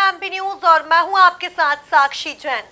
है MP news और मैं हूं आपके साथ साक्षी जैन।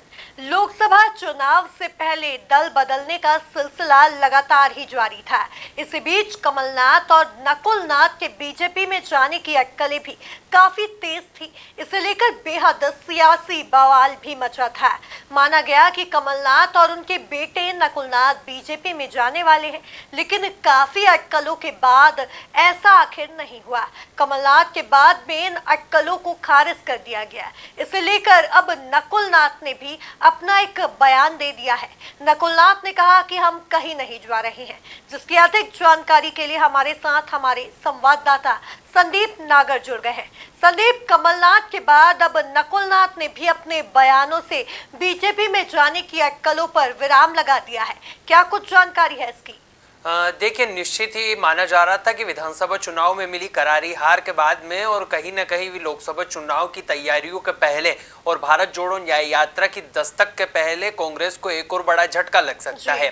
लोकसभा चुनाव से पहले दल बदलने का सिलसिला लगातार ही जारी था। इसी बीच कमलनाथ और नकुलनाथ के बीजेपी में जाने की अटकलें भी काफी तेज थी। इसे लेकर बेहद सियासी बवाल भी मचा था। माना गया कि कमलनाथ और उनके बेटे नकुलनाथ बीजेपी में जाने वाले हैं, लेकिन काफी अटकलों के बाद ऐसा आखिर नहीं हुआ। कमलनाथ के बाद में इन अटकलों को खारिज कर दिया गया। इसे लेकर अब नकुलनाथ ने भी अपना एक बयान दे दिया है। नकुलनाथ ने कहा कि हम कहीं नहीं जा रहे हैं। जिसकी अधिक जानकारी के लिए हमारे साथ हमारे संवाददाता संदीप नागर जुड़ गए हैं। संदीप, कमलनाथ के बाद अब नकुलनाथ ने भी अपने बयानों से बीजेपी में जाने की अटकलों पर विराम लगा दिया है। क्या कुछ जानकारी है इसकी? देखिए, निश्चित ही माना जा रहा था कि विधानसभा चुनाव में मिली करारी हार के बाद में और कहीं ना कहीं भी लोकसभा चुनाव की तैयारियों के पहले और भारत जोड़ो न्याय यात्रा की दस्तक के पहले कांग्रेस को एक और बड़ा झटका लग सकता है।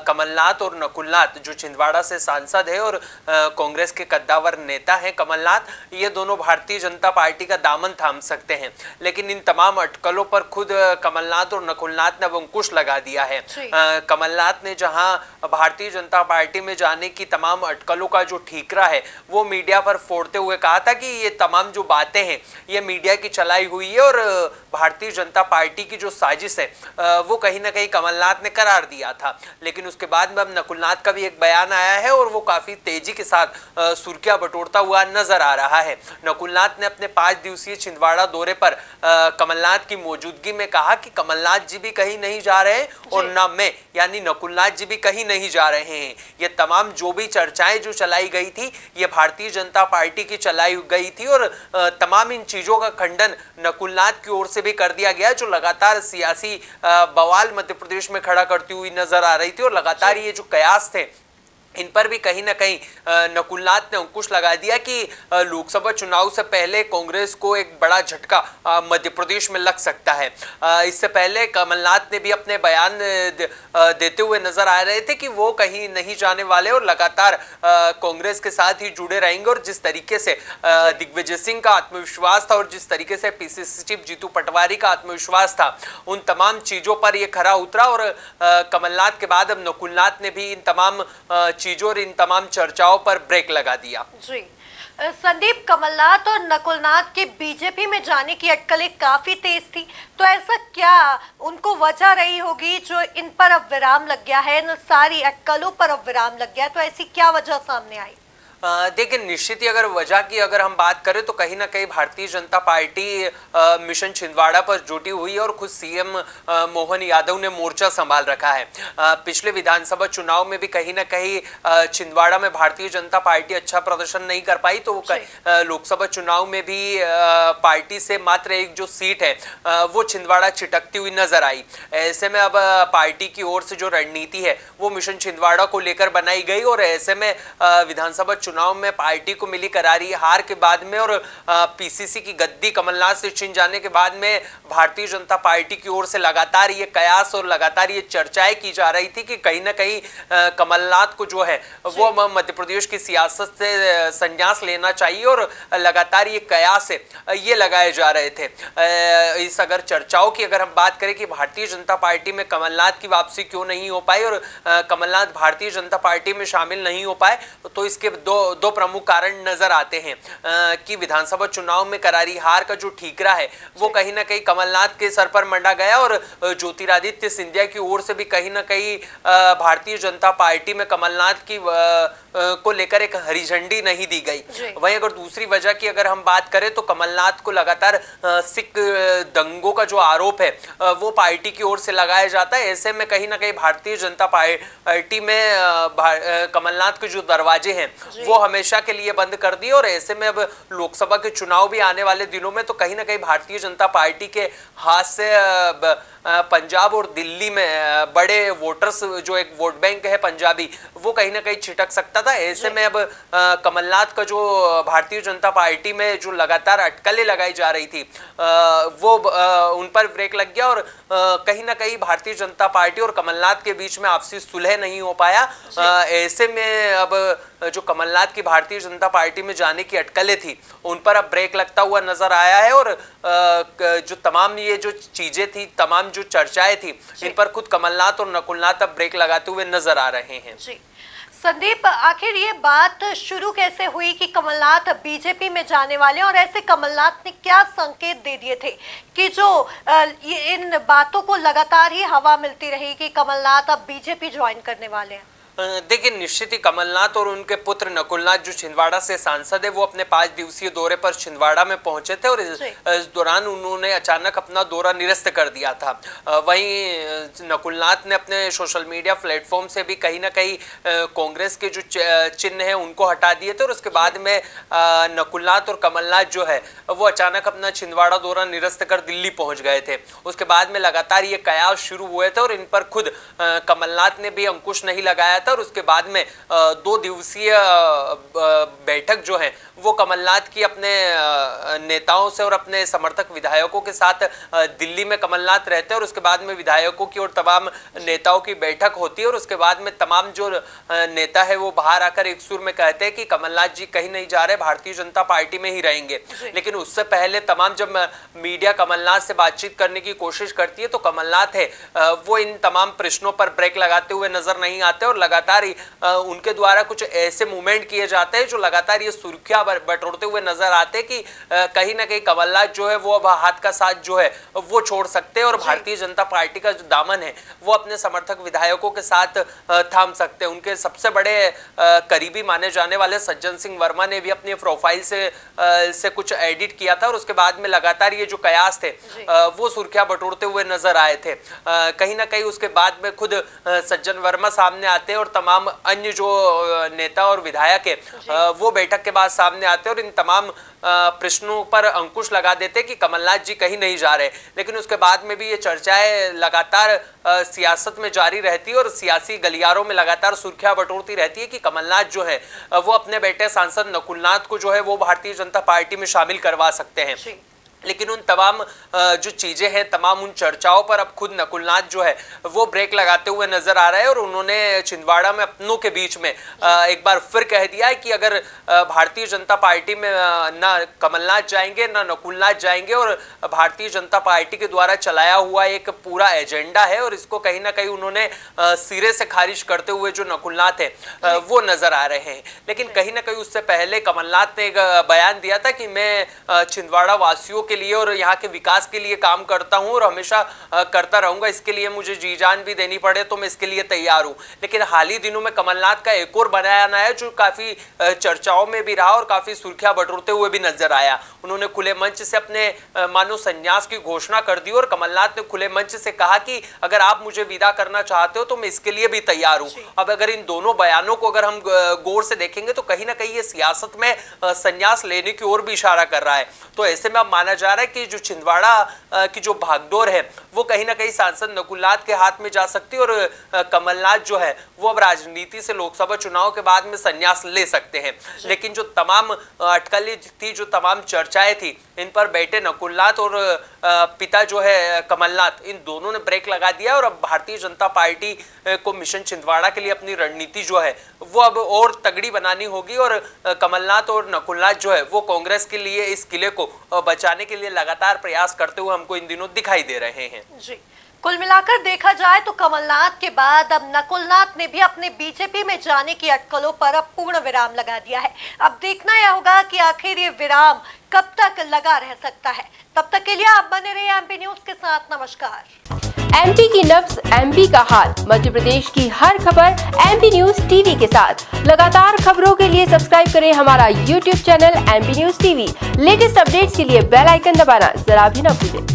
कमलनाथ और नकुलनाथ जो छिंदवाड़ा से सांसद है और कांग्रेस के कद्दावर नेता हैं कमलनाथ, ये दोनों भारतीय जनता पार्टी का दामन थाम सकते हैं। लेकिन इन तमाम अटकलों पर खुद कमलनाथ और नकुलनाथ ने अब अंकुश लगा दिया है। कमलनाथ ने जहां भारतीय जनता पार्टी में जाने की तमाम अटकलों का जो ठीकरा है वो मीडिया पर फोड़ते हुए कहा था कि ये तमाम जो बातें हैं ये मीडिया की चलाई हुई है और भारतीय जनता पार्टी की जो साजिश है वो कहीं ना कहीं कमलनाथ ने करार दिया था। लेकिन उसके बाद में अब नकुलनाथ का भी एक बयान आया है और वो काफी तेजी के साथ सुर्खियां बटोरता हुआ नजर आ रहा है। नकुलनाथ ने अपने 5 दिवसीय छिंदवाड़ा दौरे पर कमलनाथ की मौजूदगी में कहा कि कमलनाथ जी भी कहीं नहीं जा रहे और न मैं यानी नकुलनाथ जी भी कहीं नहीं जा रहे हैं। ये तमाम जो भी चर्चाएं जो चलाई गई थी ये भारतीय जनता पार्टी की चलाई गई थी और तमाम इन चीजों का खंडन नकुलनाथ की ओर से भी कर दिया गया, जो लगातार सियासी बवाल मध्य प्रदेश में खड़ा करती हुई नजर आ रही थी। और लगातार ये जो कयास थे इन पर भी कहीं ना कहीं नकुलनाथ ने अंकुश लगा दिया कि लोकसभा चुनाव से पहले कांग्रेस को एक बड़ा झटका मध्य प्रदेश में लग सकता है। इससे पहले कमलनाथ ने भी अपने बयान देते हुए नजर आ रहे थे कि वो कहीं नहीं जाने वाले और लगातार कांग्रेस के साथ ही जुड़े रहेंगे। और जिस तरीके से दिग्विजय सिंह का आत्मविश्वास था और जिस तरीके से पीसीसी चीफ जीतू पटवारी का आत्मविश्वास था, उन तमाम चीजों पर यह खरा उतरा। और कमलनाथ के बाद अब नकुलनाथ ने भी इन तमाम चीजों और इन तमाम चर्चाओं पर ब्रेक लगा दिया। जी संदीप, कमलनाथ और नकुलनाथ के बीजेपी में जाने की अटकलें काफी तेज थी, तो ऐसा क्या उनको वजह रही होगी जो इन पर अब विराम लग गया है, इन सारी अटकलों पर अब विराम लग गया, तो ऐसी क्या वजह सामने आई? देखिए, निश्चित ही अगर वजह की अगर हम बात करें तो कहीं ना कहीं भारतीय जनता पार्टी मिशन छिंदवाड़ा पर जुटी हुई है और खुद सीएम मोहन यादव ने मोर्चा संभाल रखा है। पिछले विधानसभा चुनाव में भी कहीं ना कहीं छिंदवाड़ा में भारतीय जनता पार्टी अच्छा प्रदर्शन नहीं कर पाई, तो लोकसभा चुनाव में भी पार्टी से मात्र एक जो सीट है वो छिंदवाड़ा छिटकती हुई नजर आई। ऐसे में अब पार्टी की ओर से जो रणनीति है वो मिशन छिंदवाड़ा को लेकर बनाई गई और ऐसे में विधानसभा चुनाव में पार्टी को मिली करारी हार के बाद में और पीसीसी की गद्दी कमलनाथ से छीन जाने के बाद में भारतीय जनता पार्टी की ओर से लगातार ये कयास और लगातार ये चर्चाएं की जा रही थी कि कहीं ना कहीं कमलनाथ को जो है वो मध्य प्रदेश की सियासत से संन्यास लेना चाहिए और लगातार ये कयास है ये लगाए जा रहे थे। इस अगर चर्चाओं की अगर हम बात करें कि भारतीय जनता पार्टी में कमलनाथ की वापसी क्यों नहीं हो पाई और कमलनाथ भारतीय जनता पार्टी में शामिल नहीं हो पाए, तो इसके दो प्रमुख कारण नजर आते हैं कि विधानसभा चुनाव में करारी हार का जो ठीकरा है वो कहीं ना कहीं कमलनाथ के सर पर मंडा गया और ज्योतिरादित्य सिंधिया की ओर से भी कहीं ना कहीं भारतीय जनता पार्टी में कमलनाथ की को लेकर एक हरी झंडी नहीं दी गई। वहीं अगर दूसरी वजह की अगर हम बात करें तो कमलनाथ को लगातार सिख दंगों का जो आरोप है वो पार्टी की ओर से लगाया जाता है। ऐसे में कहीं ना कहीं भारतीय जनता पार्टी में कमलनाथ के जो दरवाजे हैं वो हमेशा के लिए बंद कर दिए और ऐसे में अब लोकसभा के चुनाव भी आने वाले दिनों में तो कहीं ना कहीं भारतीय जनता पार्टी के हाथ से पंजाब और दिल्ली में बड़े वोटर्स जो एक वोट बैंक है पंजाबी वो कहीं ना कहीं छिटक सकता था। था। ऐसे में अब कमलनाथ का जो भारतीय जनता पार्टी में जो लगातार अटकलें लगाई जा रही थी वो उन पर ब्रेक लग गया और कहीं ना कहीं भारतीय जनता पार्टी और कमलनाथ के बीच में आपसी सुलह नहीं हो पाया। ऐसे में अब जो कमलनाथ की भारतीय जनता पार्टी में जाने की अटकलें थी उन पर अब ब्रेक लगता हुआ नजर आया है और जो तमाम ये जो चीजें थी, तमाम जो चर्चाएं थी, इन पर खुद कमलनाथ और नकुलनाथ अब ब्रेक लगाते हुए नजर आ रहे हैं। जी संदीप, आखिर ये बात शुरू कैसे हुई कि कमलनाथ बीजेपी में जाने वाले, और ऐसे कमलनाथ ने क्या संकेत दे दिए थे कि जो इन बातों को लगातार ही हवा मिलती रही कि कमलनाथ अब बीजेपी ज्वाइन करने वाले हैं? देखिए, निश्चित ही कमलनाथ और उनके पुत्र नकुलनाथ जो छिंदवाड़ा से सांसद है वो अपने 5 दिवसीय दौरे पर छिंदवाड़ा में पहुंचे थे और इस दौरान उन्होंने अचानक अपना दौरा निरस्त कर दिया था। वहीं नकुलनाथ ने अपने सोशल मीडिया प्लेटफॉर्म से भी कहीं ना कहीं कांग्रेस के जो चिन्ह है उनको हटा दिए थे और उसके बाद में नकुलनाथ और कमलनाथ जो है वो अचानक अपना छिंदवाड़ा दौरा निरस्त कर दिल्ली पहुंच गए थे। उसके बाद में लगातार ये कयास शुरू हुए थे और इन पर खुद कमलनाथ ने भी अंकुश नहीं लगाया और उसके बाद में 2 दिवसीय बैठक जो है वो कमलनाथ की अपने नेताओं से और अपने समर्थक विधायकों के साथ दिल्ली में कमलनाथ रहते हैं और उसके बाद में विधायकों की और तमाम नेताओं की बैठक होती है और उसके बाद में तमाम जो नेता है वो बाहर आकर एक सुर में कहते हैं कि कमलनाथ जी कहीं नहीं जा रहे, भारतीय जनता पार्टी में ही रहेंगे। लेकिन उससे पहले तमाम जब मीडिया कमलनाथ से बातचीत करने की कोशिश करती है तो कमलनाथ है वो इन तमाम प्रश्नों पर ब्रेक लगाते हुए नजर नहीं आते और लगातार ही उनके द्वारा कुछ ऐसे मूवमेंट किए जाते हैं जो लगातार ये सुर्खियां बटोरते हुए नजर आते हैं कि कहीं ना कहीं कमलनाथ जो है वो अब हाथ का साथ जो है वो छोड़ सकते हैं और भारतीय जनता पार्टी का जो दामन है वो अपने समर्थक विधायकों के साथ थाम सकते हैं। उनके सबसे बड़े करीबी माने जाने वाले सज्जन सिंह वर्मा ने भी अपनी प्रोफाइल से कुछ एडिट किया था और उसके बाद में लगातार ये जो कयास थे वो सुर्खियां बटोरते हुए नजर आए थे। कहीं ना कहीं उसके बाद में खुद सज्जन वर्मा सामने आते हैं और तमाम अन्य जो नेता और विधायक है वो बैठक के बाद सामने आते हैं और इन तमाम प्रश्नों पर अंकुश लगा देते कि कमलनाथ जी कहीं नहीं जा रहे। लेकिन उसके बाद में भी ये चर्चाएं लगातार सियासत में जारी रहती है और सियासी गलियारों में लगातार सुर्खियां बटोरती रहती है कि कमलनाथ जो है वो अपने बेटे सांसद नकुलनाथ को जो है वो भारतीय जनता पार्टी में शामिल करवा सकते हैं। लेकिन उन तमाम जो चीजें हैं, तमाम उन चर्चाओं पर अब खुद नकुलनाथ जो है वो ब्रेक लगाते हुए नजर आ रहे हैं और उन्होंने छिंदवाड़ा में अपनों के बीच में एक बार फिर कह दिया है कि अगर भारतीय जनता पार्टी में ना कमलनाथ जाएंगे ना नकुलनाथ जाएंगे और भारतीय जनता पार्टी के द्वारा चलाया हुआ एक पूरा एजेंडा है और इसको कहीं ना कहीं उन्होंने सिरे से खारिज करते हुए जो नकुलनाथ है वो नजर आ रहे हैं। लेकिन कहीं ना कहीं उससे पहले कमलनाथ ने एक बयान दिया था कि मैं छिंदवाड़ा वासियों के लिए और यहाँ के विकास के लिए काम करता हूँ और हमेशा करता रहूंगा, इसके लिए मुझे जी जान भी देनी पड़े तो मैं इसके लिए तैयार हूँ। लेकिन हाल ही दिनों में कमलनाथ का एक और बयान आया जो काफी चर्चाओं में भी रहा और काफी सुर्खियां बटोरते हुए भी नजर आया। उन्होंने खुले मंच से अपने मानो संन्यास की घोषणा कर दी और कमलनाथ ने खुले मंच से कहा कि अगर आप मुझे विदा करना चाहते हो तो मैं इसके लिए भी तैयार हूँ। अब अगर इन दोनों बयानों को अगर हम गौर से देखेंगे तो कहीं ना कहीं ये सियासत में संन्यास लेने की ओर भी इशारा कर रहा है। तो ऐसे में अब माना जा रहा है कि जो छिंदवाड़ा की जो भागदौड़ है वो कहीं ना कहीं सांसद नकुलनाथ के हाथ में जा सकती है और कमलनाथ जो है वो अब राजनीति से लोकसभा चुनाव के बाद में संन्यास ले सकते हैं। लेकिन जो तमाम अटकलें थी, जो तमाम चर्चाएं थी, इन पर बेटे नकुलनाथ और पिता जो है कमलनाथ, इन दोनों ने ब्रेक लगा दिया और अब भारतीय जनता पार्टी को मिशन छिंदवाड़ा के लिए अपनी रणनीति जो है वो अब और तगड़ी बनानी होगी और कमलनाथ और नकुलनाथ जो है वो कांग्रेस के लिए इस किले को बचाने के लिए लगातार प्रयास करते हुए हमको इन दिनों दिखाई दे रहे हैं। जी, कुल मिलाकर देखा जाए तो कमलनाथ के बाद अब नकुलनाथ ने भी अपने बीजेपी में जाने की अटकलों पर अब पूर्ण विराम लगा दिया है। अब देखना यह होगा कि आखिर ये विराम कब तक लगा रह सकता है। तब तक के लिए आप बने रहिए एमपी न्यूज के साथ। नमस्कार। एमपी की नब्ज, एमपी का हाल, मध्य प्रदेश की हर खबर एमपी न्यूज टीवी के साथ। लगातार खबरों के लिए सब्सक्राइब करें हमारा YouTube channel MP news TV. Latest updates के लिए बेल आइकन दबाना जरा भी न भूलें।